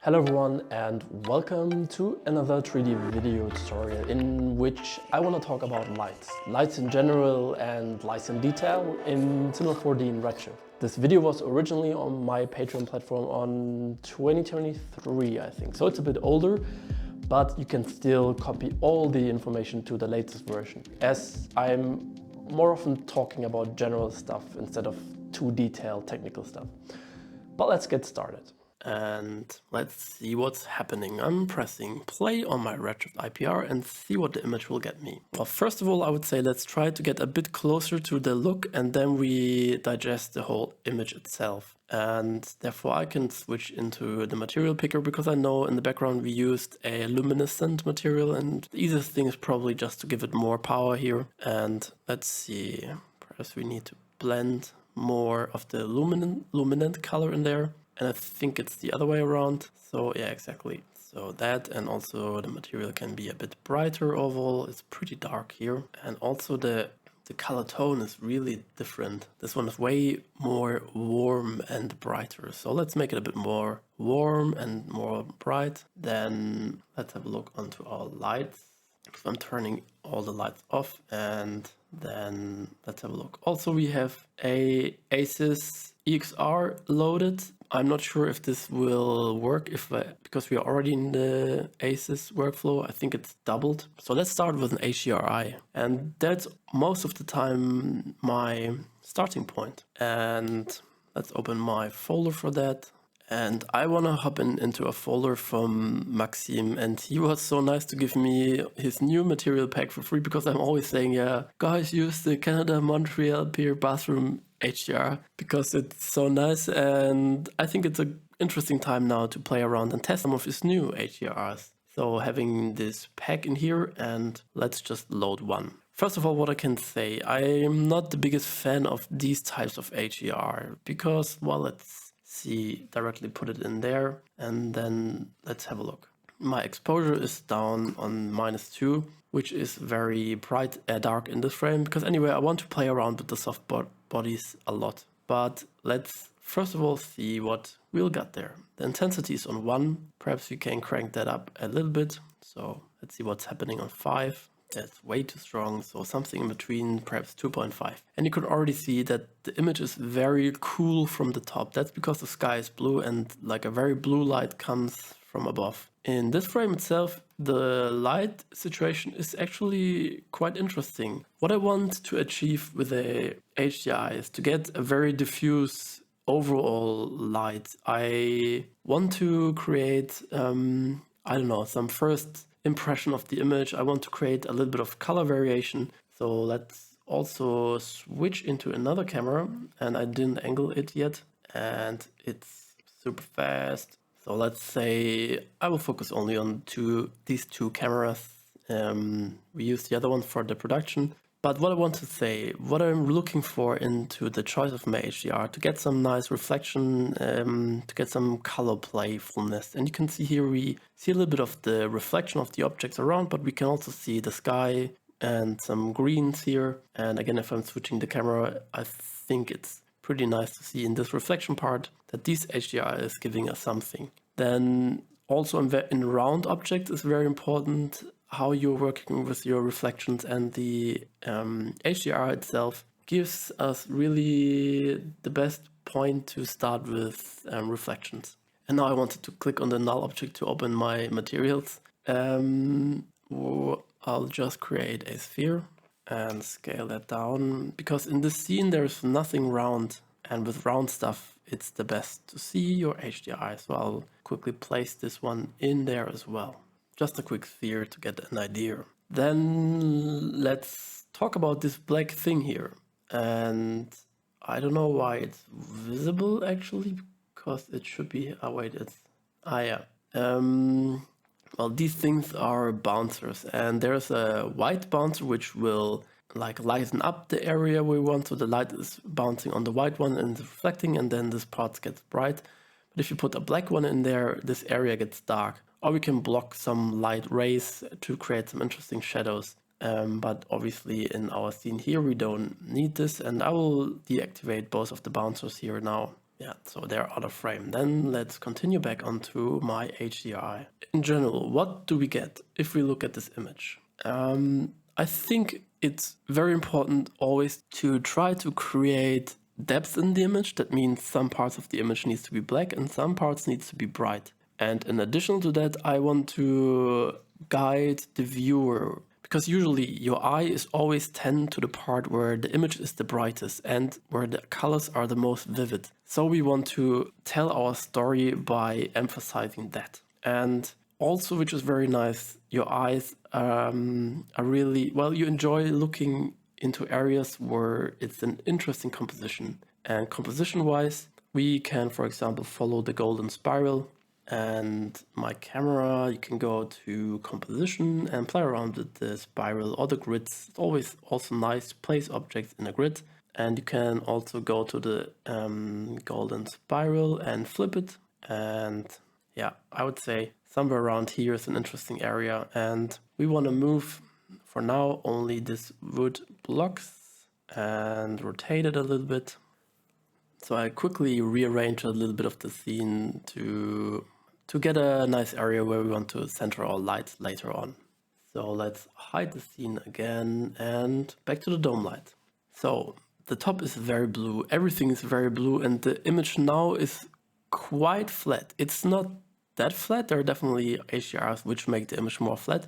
Hello everyone and welcome to another 3D video tutorial in which I want to talk about lights. Lights in general and lights in detail in Cinema 4D in Redshift. This video was originally on my Patreon platform on 2023 I think, so it's a bit older, but you can still copy all the information to the latest version, as I'm more often talking about general stuff instead of too detailed technical stuff. But let's get started. And let's see what's happening. I'm pressing play on my Redshift IPR and see what the image will get me. Well, first of all, I would say let's try to get a bit closer to the look and then we digest the whole image itself. And therefore I can switch into the material picker because I know in the background we used a luminescent material, and the easiest thing is probably just to give it more power here. And let's see, perhaps we need to blend more of the luminant color in there. And I think it's the other way around. So yeah, exactly. So that, and also the material can be a bit brighter overall. It's pretty dark here. And also the color tone is really different. This one is way more warm and brighter. So let's make it a bit more warm and more bright. Then let's have a look onto our lights. So I'm turning all the lights off, and then let's have a look. Also, we have a Asus EXR loaded. I'm not sure if this will work because we are already in the Asus workflow. I think it's doubled. So let's start with an HDRI, and that's most of the time my starting point. And let's open my folder for that. And I want to hop into a folder from Maxim, and he was so nice to give me his new material pack for free, because I'm always saying, yeah, guys, use the Canada Montreal Pier Bathroom HDR because it's so nice, and I think it's an interesting time now to play around and test some of his new HDRs. So having this pack in here, and let's just load one. First of all, what I can say, I'm not the biggest fan of these types of HDR because, well, let's see, directly put it in there, and then let's have a look. My exposure is down on -2, which is very bright, dark in this frame, because anyway, I want to play around with the soft bodies a lot. But let's first of all see what we'll get there. The intensity is on 1, perhaps we can crank that up a little bit. So let's see what's happening on 5. That's way too strong, so something in between, perhaps 2.5. And you could already see that the image is very cool from the top. That's because the sky is blue and like a very blue light comes from above. In this frame itself, the light situation is actually quite interesting. What I want to achieve with a HDRI is to get a very diffuse overall light. I want to create, I don't know, some first impression of the image. I want to create a little bit of color variation. So let's also switch into another camera, and I didn't angle it yet, and it's super fast. So let's say I will focus only on these two cameras. We use the other one for the production. But what I want to say, what I'm looking for into the choice of my HDR, to get some nice reflection, to get some color playfulness. And you can see here we see a little bit of the reflection of the objects around, but we can also see the sky and some greens here. And again, if I'm switching the camera, I think it's pretty nice to see in this reflection part that this HDR is giving us something. Then also in round objects is very important how you're working with your reflections, and the HDR itself gives us really the best point to start with reflections. And now I wanted to click on the null object to open my materials. I'll just create a sphere and scale that down, because in this scene there's nothing round, and with round stuff it's the best to see your HDRI. So I'll quickly place this one in there as well. Just a quick sphere to get an idea. Then let's talk about this black thing here. And I don't know why it's visible actually, because it should be, oh wait, it's, yeah. Well, these things are bouncers, and there's a white bouncer which will like lighten up the area we want. So the light is bouncing on the white one and reflecting, and then this part gets bright. But if you put a black one in there, this area gets dark. Or we can block some light rays to create some interesting shadows. But obviously in our scene here, we don't need this, and I will deactivate both of the bouncers here now. Yeah, so they're out of frame. Then let's continue back onto my HDRI. In general, what do we get if we look at this image? I think it's very important always to try to create depth in the image. That means some parts of the image needs to be black and some parts needs to be bright. And in addition to that, I want to guide the viewer, because usually your eye is always tend to the part where the image is the brightest and where the colors are the most vivid. So we want to tell our story by emphasizing that. And also, which is very nice, your eyes are really, well, you enjoy looking into areas where it's an interesting composition. And composition wise, we can, for example, follow the golden spiral. And my camera, you can go to composition and play around with the spiral or the grids. It's always also nice to place objects in a grid. And you can also go to the golden spiral and flip it. And yeah, I would say somewhere around here is an interesting area. And we want to move, for now, only this wood blocks and rotate it a little bit. So I quickly rearrange a little bit of the scene to get a nice area where we want to center our light later on. So let's hide the scene again and back to the dome light. So the top is very blue, everything is very blue, and the image now is quite flat. It's not that flat, there are definitely HDRs which make the image more flat.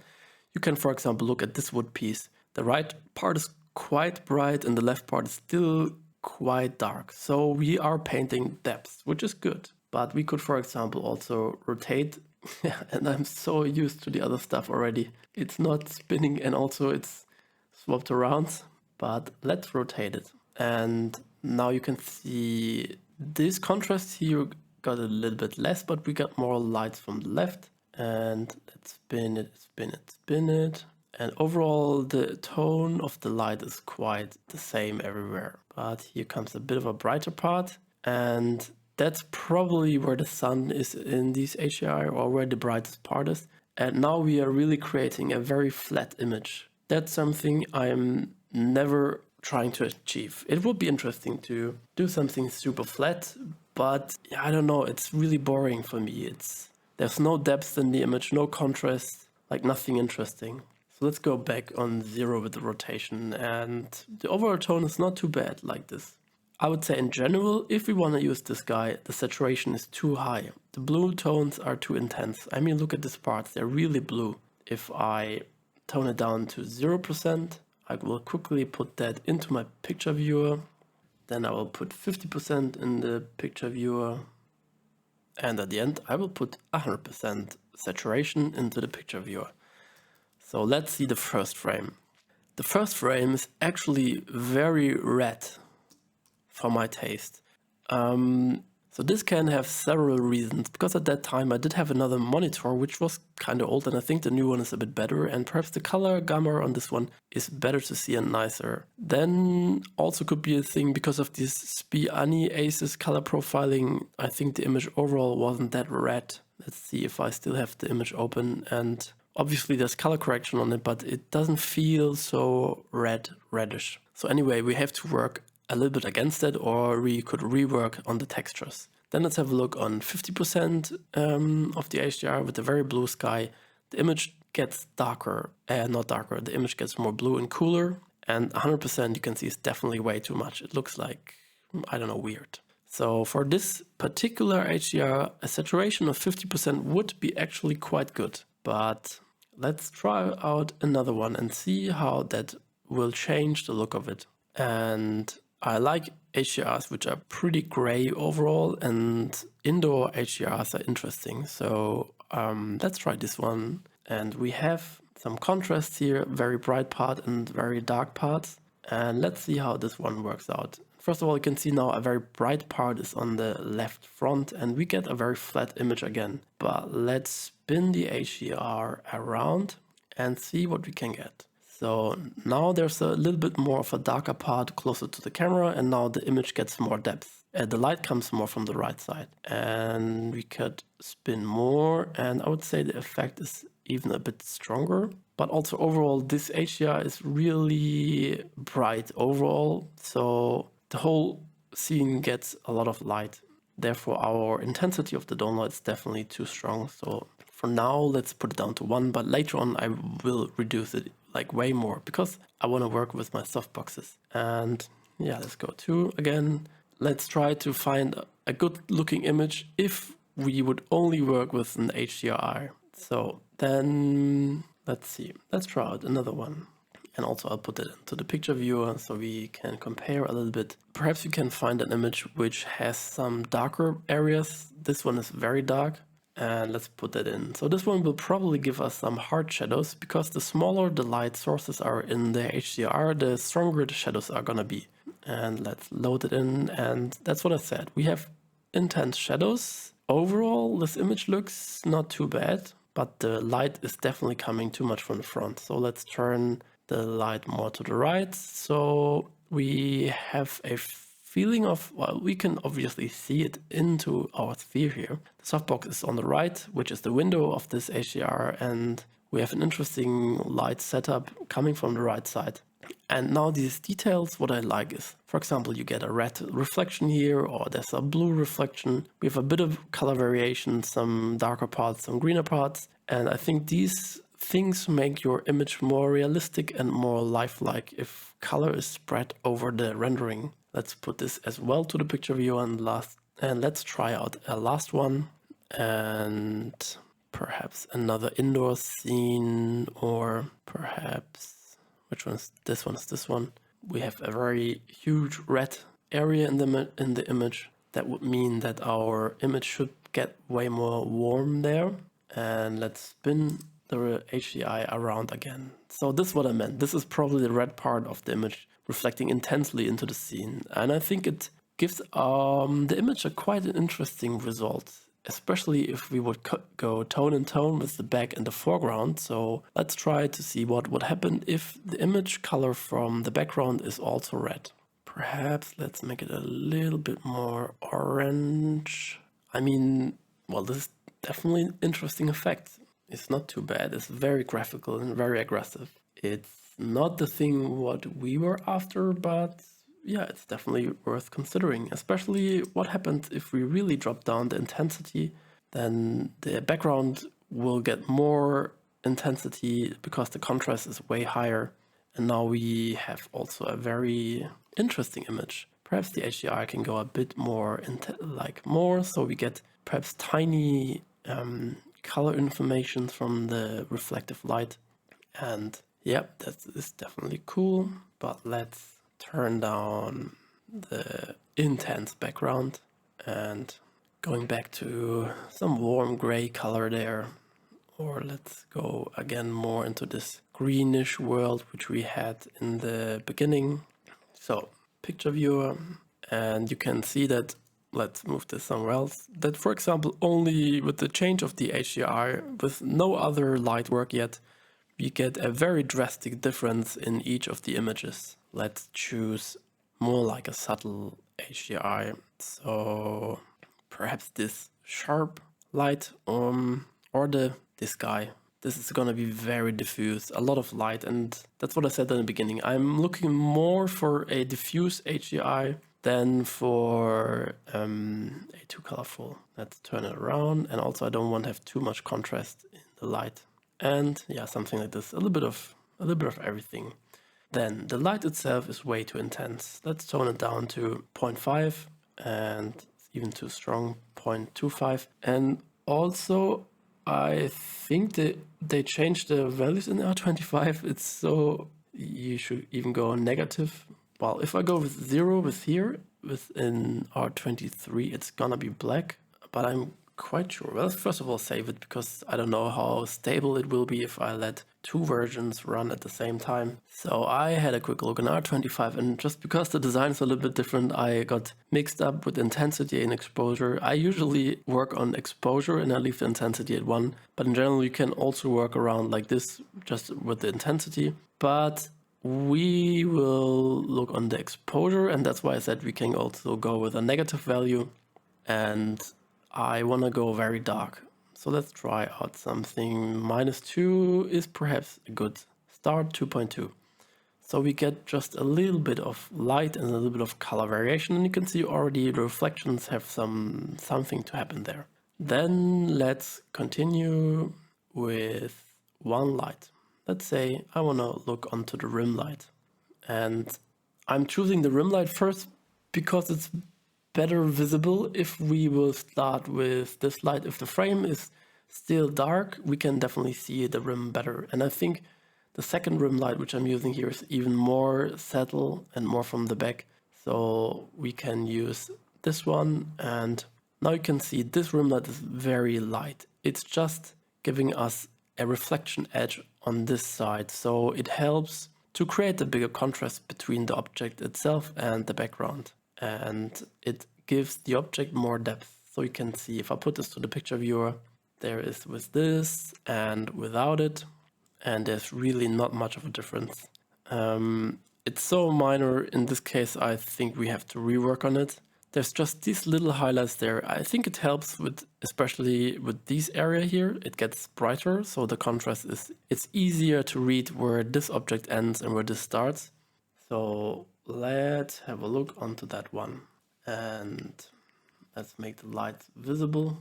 You can, for example, look at this wood piece. The right part is quite bright and the left part is still quite dark. So we are painting depth, which is good. But we could, for example, also rotate. And I'm so used to the other stuff already. It's not spinning and also it's swapped around. But let's rotate it. And now you can see this contrast here got a little bit less, but we got more lights from the left. And let's spin it, spin it, spin it. And overall, the tone of the light is quite the same everywhere. But here comes a bit of a brighter part. And that's probably where the sun is in these HDRI, or where the brightest part is. And now we are really creating a very flat image. That's something I'm never trying to achieve. It would be interesting to do something super flat, but I don't know, it's really boring for me. There's no depth in the image, no contrast, like nothing interesting. So let's go back on 0 with the rotation, and the overall tone is not too bad like this. I would say in general, if we want to use this guy, the saturation is too high. The blue tones are too intense. I mean, look at these parts, they're really blue. If I tone it down to 0%, I will quickly put that into my picture viewer. Then I will put 50% in the picture viewer. And at the end, I will put 100% saturation into the picture viewer. So let's see the first frame. The first frame is actually very red for my taste. So this can have several reasons, because at that time I did have another monitor which was kind of old, and I think the new one is a bit better, and perhaps the color gamma on this one is better to see and nicer. Then also could be a thing because of this Spiani Aces color profiling. I think the image overall wasn't that red. Let's see if I still have the image open, and obviously there's color correction on it, but it doesn't feel so reddish. So anyway, we have to work a little bit against it, or we could rework on the textures. Then let's have a look on 50% of the HDR with the very blue sky. The image gets darker, not darker, the image gets more blue and cooler, and 100% you can see is definitely way too much. It looks like, I don't know, weird. So for this particular HDR, a saturation of 50% would be actually quite good. But let's try out another one and see how that will change the look of it. And I like HDRs which are pretty gray overall, and indoor HDRs are interesting. So let's try this one. And we have some contrast here, very bright part and very dark parts. And let's see how this one works out. First of all, you can see now a very bright part is on the left front, and we get a very flat image again. But let's spin the HDR around and see what we can get. So now there's a little bit more of a darker part closer to the camera, and now the image gets more depth. The light comes more from the right side, and we could spin more, and I would say the effect is even a bit stronger. But also overall, this HDR is really bright overall, so the whole scene gets a lot of light. therefore our intensity of the downlight is definitely too strong. So for now, let's put it down to 1, but later on I will reduce it like way more because I want to work with my softboxes. And yeah, let's go 2 again. Let's try to find a good looking image if we would only work with an HDRI. So then let's see, let's try out another one. And also I'll put it into the picture viewer so we can compare a little bit. Perhaps you can find an image which has some darker areas. This one is very dark. And let's put that in. So this one will probably give us some hard shadows because the smaller the light sources are in the HDR, the stronger the shadows are gonna be. And let's load it in, and that's what I said. We have intense shadows. Overall, this image looks not too bad, but the light is definitely coming too much from the front. So let's turn the light more to the right. So we have a feeling of, well, we can obviously see it into our sphere here. The softbox is on the right, which is the window of this HDR, and we have an interesting light setup coming from the right side. And now these details, what I like is, for example, you get a red reflection here, or there's a blue reflection. We have a bit of color variation, some darker parts, some greener parts. And I think these things make your image more realistic and more lifelike if color is spread over the rendering. Let's put this as well to the picture viewer and let's try out a last one, and perhaps another indoor scene, or perhaps, which one is this one? Is this one? We have a very huge red area in the image. That would mean that our image should get way more warm there. And let's spin the HDRI around again. So this is what I meant. This is probably the red part of the image reflecting intensely into the scene. And I think it gives the image a quite an interesting result, especially if we would go tone in tone with the back and the foreground. So let's try to see what would happen if the image color from the background is also red. Perhaps let's make it a little bit more orange. I mean, well, this is definitely an interesting effect. It's not too bad. It's very graphical and very aggressive. It's not the thing what we were after, but yeah, it's definitely worth considering, especially what happens if we really drop down the intensity. Then the background will get more intensity because the contrast is way higher. And now we have also a very interesting image. Perhaps the HDRI can go a bit more more, so we get perhaps tiny color information from the reflective light. And yeah, that is definitely cool. But let's turn down the intense background and going back to some warm gray color there. Or let's go again more into this greenish world which we had in the beginning. So picture viewer, and you can see that, let's move this somewhere else, that for example only with the change of the HDRI with no other light work yet, we get a very drastic difference in each of the images. Let's choose more like a subtle HDRI. So perhaps this sharp light or this guy. This is gonna be very diffuse, a lot of light, and that's what I said in the beginning. I'm looking more for a diffuse HDRI than for a too colorful. Let's turn it around, and also I don't want to have too much contrast in the light. And yeah, something like this, a little bit of everything. Then the light itself is way too intense. Let's tone it down to 0.5, and it's even too strong, 0.25. And also I think they changed the values in R25. It's so, you should even go negative. Well, if I go with 0 within R23, it's gonna be black, but I'm quite sure. Well, let's first of all save it because I don't know how stable it will be if I let two versions run at the same time. So I had a quick look on R25, and just because the design is a little bit different, I got mixed up with intensity and exposure. I usually work on exposure and I leave the intensity at 1, but in general you can also work around like this just with the intensity. But we will look on the exposure, and that's why I said we can also go with a negative value, and I want to go very dark. So let's try out something. -2 is perhaps a good start, 2.2. So we get just a little bit of light and a little bit of color variation, and you can see already the reflections have something to happen there. Then let's continue with one light. Let's say I want to look onto the rim light, and I'm choosing the rim light first because it's better visible. If we will start with this light, if the frame is still dark, we can definitely see the rim better. And I think the second rim light, which I'm using here, is even more subtle and more from the back. So we can use this one, and now you can see this rim light is very light. It's just giving us a reflection edge on this side. So it helps to create a bigger contrast between the object itself and the background. And it gives the object more depth. So you can see, if I put this to the picture viewer, there is with this and without it, and there's really not much of a difference. It's so minor in this case, I think we have to rework on it. There's just these little highlights there. I think it helps with, especially with this area here, it gets brighter, so the contrast it's easier to read where this object ends and where this starts. So let's have a look onto that one, and let's make the light visible.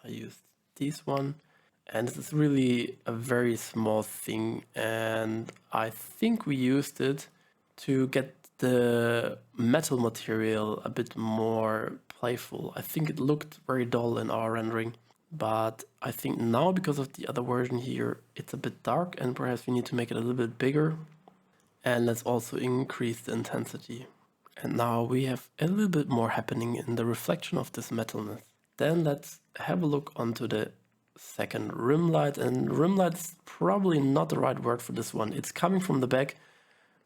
I used this one, and this is really a very small thing, and I think we used it to get the metal material a bit more playful. I think it looked very dull in our rendering, but I think now, because of the other version here, it's a bit dark, and perhaps we need to make it a little bit bigger. And let's also increase the intensity. And now we have a little bit more happening in the reflection of this metalness. Then let's have a look onto the second rim light, and rim light is probably not the right word for this one. It's coming from the back,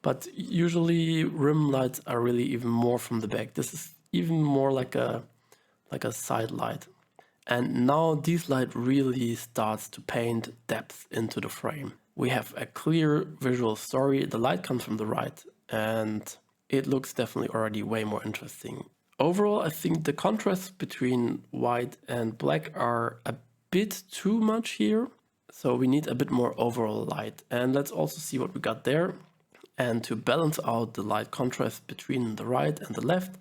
but usually rim lights are really even more from the back. This is even more like a side light. And now this light really starts to paint depth into the frame. We have a clear visual story. The light comes from the right, and it looks definitely already way more interesting. Overall, I think the contrast between white and black are a bit too much here. So we need a bit more overall light. And let's also see what we got there. And to balance out the light contrast between the right and the left,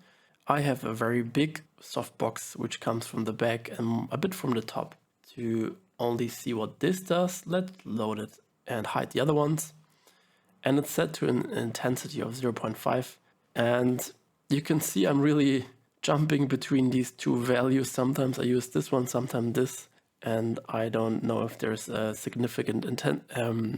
I have a very big softbox which comes from the back and a bit from the top. To only see what this does, let's load it and hide the other ones. And it's set to an intensity of 0.5. And you can see I'm really jumping between these two values. Sometimes I use this one, sometimes this. And I don't know if there's a significant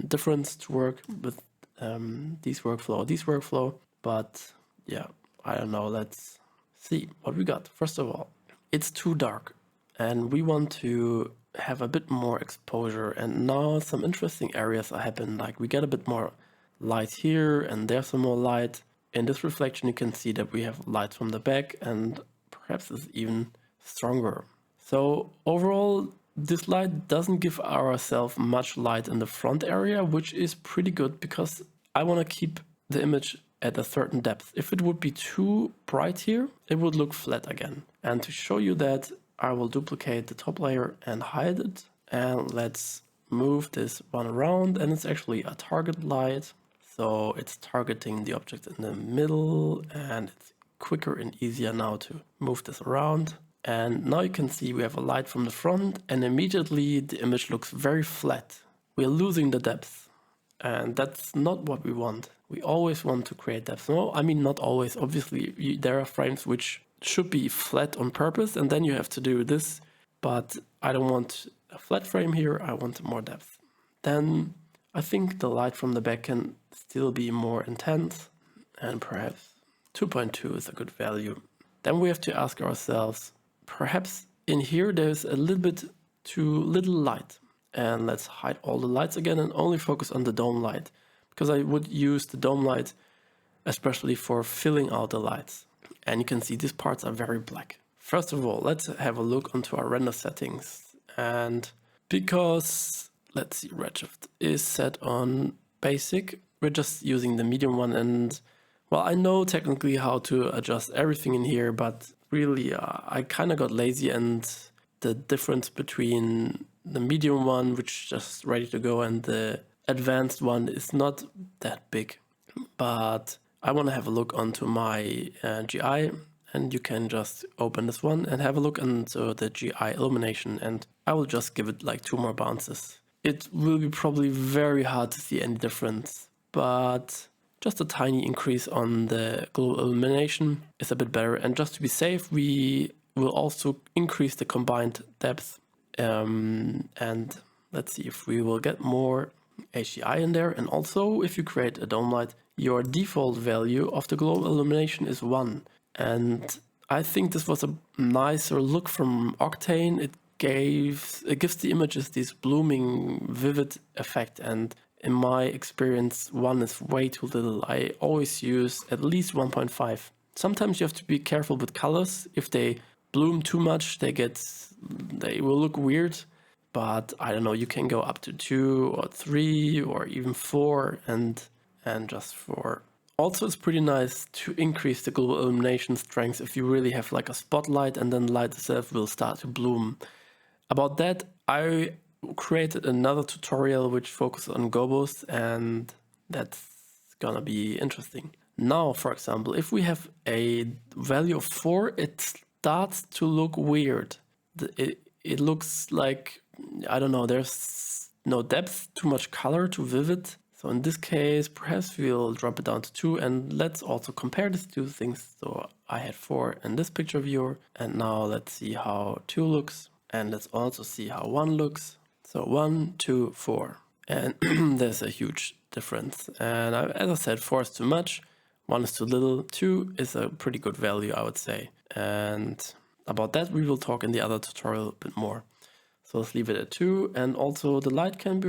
difference to work with this workflow. But yeah, I don't know. Let's see what we got. First of all, it's too dark, and we want to have a bit more exposure. And now some interesting areas are happening. Like we get a bit more light here, and there's some more light. In this reflection, you can see that we have light from the back, and perhaps it's even stronger. So overall, this light doesn't give ourselves much light in the front area, which is pretty good because I want to keep the image at a certain depth. If it would be too bright here, it would look flat again. And to show you that, I will duplicate the top layer and hide it. And let's move this one around, and it's actually a target light. So it's targeting the object in the middle, and it's quicker and easier now to move this around. And now you can see we have a light from the front, and immediately the image looks very flat. We're losing the depth, and that's not what we want. We always want to create depth. No, I mean not always. Obviously, there are frames which should be flat on purpose, and then you have to do this. But I don't want a flat frame here. I want more depth. Then I think the light from the back can still be more intense, and perhaps 2.2 is a good value. Then we have to ask ourselves, perhaps in here there's a little bit too little light. And let's hide all the lights again and only focus on the dome light, because I would use the dome light especially for filling out the lights. And you can see these parts are very black. First of all, let's have a look onto our render settings. And because, let's see, Redshift is set on basic, we're just using the medium one. And well, I know technically how to adjust everything in here, but really I kind of got lazy, and the difference between the medium one, which is just ready to go, and the advanced one is not that big. but I want to have a look onto my GI, and you can just open this one and have a look into the GI illumination, and I will just give it like 2 more bounces. It will be probably very hard to see any difference, but just a tiny increase on the global illumination is a bit better. And just to be safe, we will also increase the combined depth. And let's see if we will get more HDRI in there. And also, if you create a dome light, your default value of the global illumination is 1. And I think this was a nicer look from Octane. It gives the images this blooming, vivid effect, and in my experience, 1 is way too little. I always use at least 1.5. Sometimes you have to be careful with colors. If they bloom too much, they will look weird. But I don't know, you can go up to 2 or 3 or even 4 and just 4. Also, it's pretty nice to increase the global illumination strength if you really have like a spotlight, and then the light itself will start to bloom. About that, I created another tutorial which focuses on gobos, and that's gonna be interesting. Now, for example, if we have a value of 4, it starts to look weird. It looks like, I don't know, there's no depth, too much color, too vivid. So in this case, perhaps we'll drop it down to 2, and let's also compare these two things. So I had 4 in this picture viewer, and now let's see how 2 looks, and let's also see how 1 looks. So 1, 2, 4, and there's a huge difference. And as I said, 4 is too much, 1 is too little, 2 is a pretty good value, I would say. And about that we will talk in the other tutorial a bit more. So let's leave it at 2, and also the light can be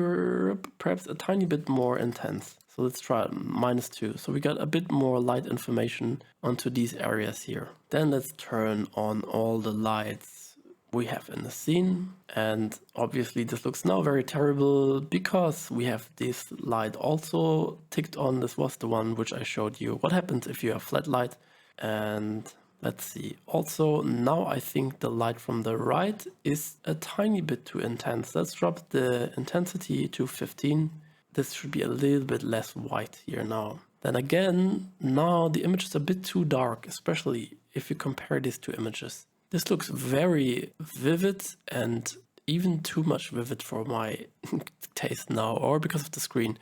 perhaps a tiny bit more intense. So let's try -2. So we got a bit more light information onto these areas here. Then let's turn on all the lights we have in the scene, and obviously this looks now very terrible because we have this light also ticked on. This was the one which I showed you what happens if you have flat light. And let's see, also now I think the light from the right is a tiny bit too intense. Let's drop the intensity to 15. This should be a little bit less white here now. Then again, now the image is a bit too dark, especially if you compare these two images. This looks very vivid, and even too much vivid for my taste now, or because of the screen.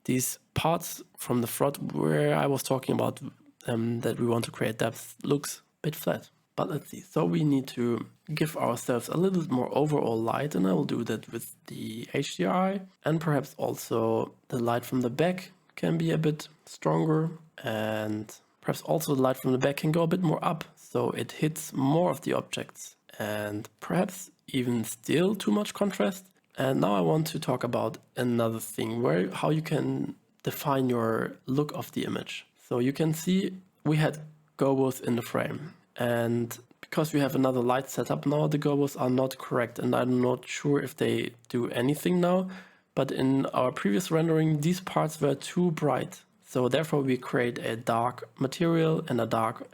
These parts from the front where I was talking about that we want to create depth looks a bit flat. But let's see. So we need to give ourselves a little bit more overall light, and I will do that with the HDRI, and perhaps also the light from the back can be a bit stronger, and perhaps also the light from the back can go a bit more up, so it hits more of the objects, and perhaps even still too much contrast. And now I want to talk about another thing, how you can define your look of the image. So you can see we had gobos in the frame, and because we have another light setup now, the gobos are not correct, and I'm not sure if they do anything now. But in our previous rendering, these parts were too bright. So therefore we create a dark material and a dark,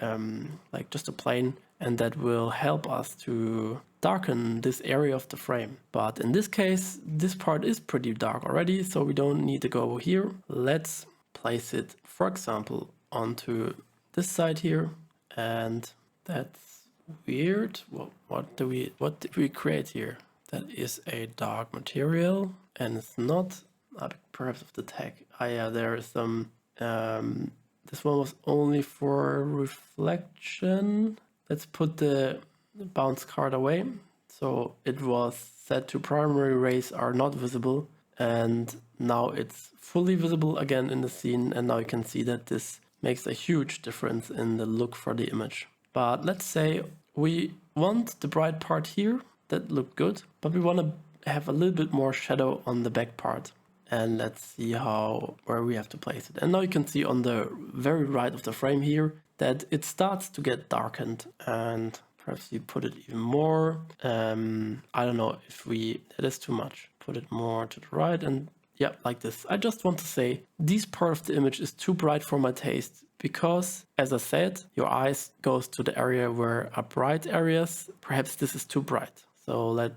like just a plane, and that will help us to darken this area of the frame. But in this case, this part is pretty dark already, so we don't need to go here. Let's place it, for example, onto this side here, and that's weird. What did we create here? That is a dark material, and it's not perhaps of the tag. Yeah, there is some. This one was only for reflection. Let's put the bounce card away. So it was set to primary rays are not visible, and now it's fully visible again in the scene, and now you can see that this makes a huge difference in the look for the image. But let's say we want the bright part here, that looked good, but we want to have a little bit more shadow on the back part. And let's see where we have to place it. And now you can see on the very right of the frame here that it starts to get darkened, and perhaps you put it even more. I don't know if that is too much. Put it more to the right, and yeah, like this. I just want to say this part of the image is too bright for my taste, because as I said, your eyes goes to the area where are bright areas. Perhaps this is too bright. So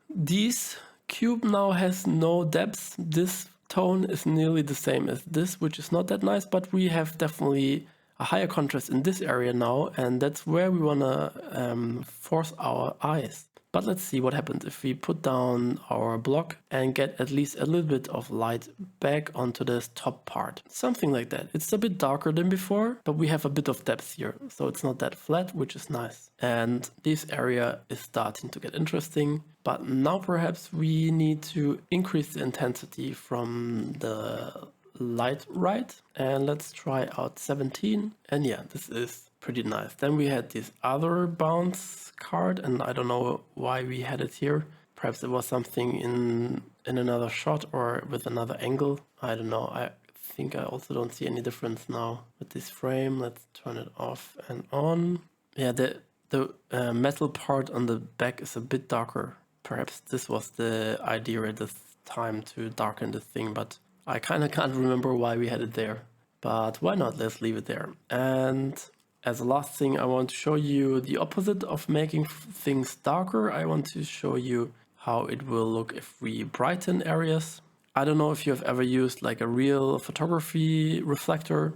this cube now has no depth. This tone is nearly the same as this, which is not that nice, but we have definitely a higher contrast in this area now, and that's where we want to force our eyes. But let's see what happens if we put down our block and get at least a little bit of light back onto this top part. Something like that. It's a bit darker than before, but we have a bit of depth here, so it's not that flat, which is nice. And this area is starting to get interesting, but now perhaps we need to increase the intensity from the light right, and let's try out 17, and yeah, this is pretty nice. Then we had this other bounce card, and I don't know why we had it here. Perhaps it was something in another shot or with another angle. I don't know. I think I also don't see any difference now with this frame. Let's turn it off and on. Yeah, the metal part on the back is a bit darker. Perhaps this was the idea at this time to darken the thing, but I kind of can't remember why we had it there. But why not? Let's leave it there. And as a last thing, I want to show you the opposite of making things darker. I want to show you how it will look if we brighten areas. I don't know if you have ever used like a real photography reflector.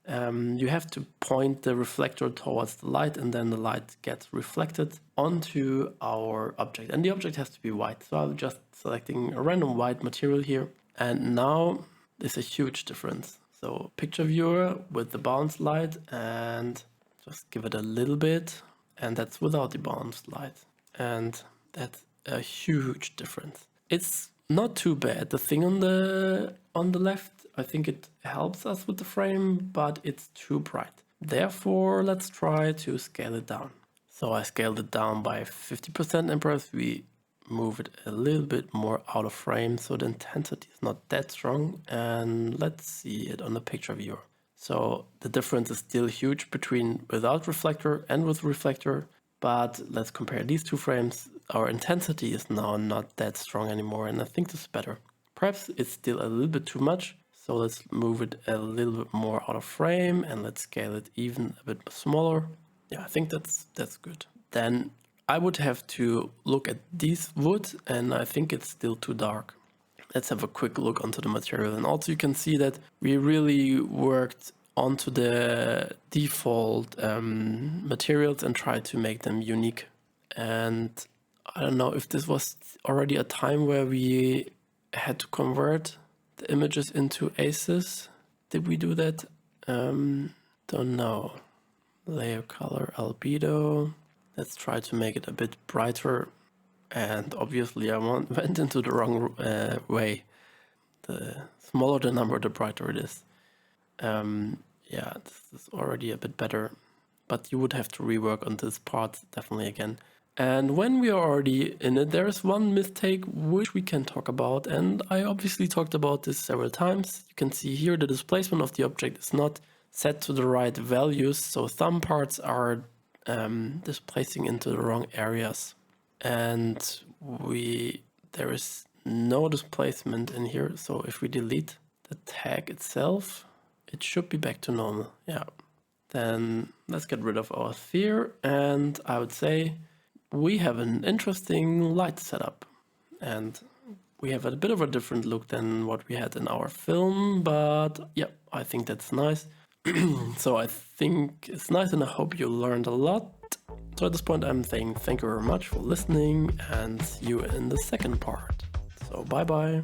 You have to point the reflector towards the light, and then the light gets reflected onto our object. And the object has to be white. So I'm just selecting a random white material here. And now there's a huge difference. So picture viewer with the bounce light, and just give it a little bit, and that's without the bounce light. And that's a huge difference. It's not too bad. The thing on the left, I think it helps us with the frame, but it's too bright. Therefore, let's try to scale it down. So I scaled it down by 50%, and perhaps we move it a little bit more out of frame so the intensity is not that strong. And let's see it on the picture viewer. So the difference is still huge between without reflector and with reflector, but let's compare these two frames. Our intensity is now not that strong anymore, and I think this is better. Perhaps it's still a little bit too much, so let's move it a little bit more out of frame, and let's scale it even a bit smaller. Yeah, I think that's good. Then I would have to look at this wood, and I think it's still too dark. Let's have a quick look onto the material, and also you can see that we really worked onto the default materials and tried to make them unique. And I don't know if this was already a time where we had to convert the images into ACEs. Did we do that? Don't know. Layer color albedo. Let's try to make it a bit brighter. And obviously I went into the wrong way. The smaller the number, the brighter it is. Yeah, this is already a bit better, but you would have to rework on this part definitely again. And when we are already in it, there's one mistake which we can talk about, and I obviously talked about this several times. You can see here the displacement of the object is not set to the right values, so some parts are displacing into the wrong areas. And there is no displacement in here, so if we delete the tag itself, it should be back to normal. Yeah. Then let's get rid of our sphere, and I would say we have an interesting light setup, and we have a bit of a different look than what we had in our film, but yeah, I think that's nice. So I think it's nice, and I hope you learned a lot. So at this point I'm saying thank you very much for listening, and see you in the second part. So bye bye.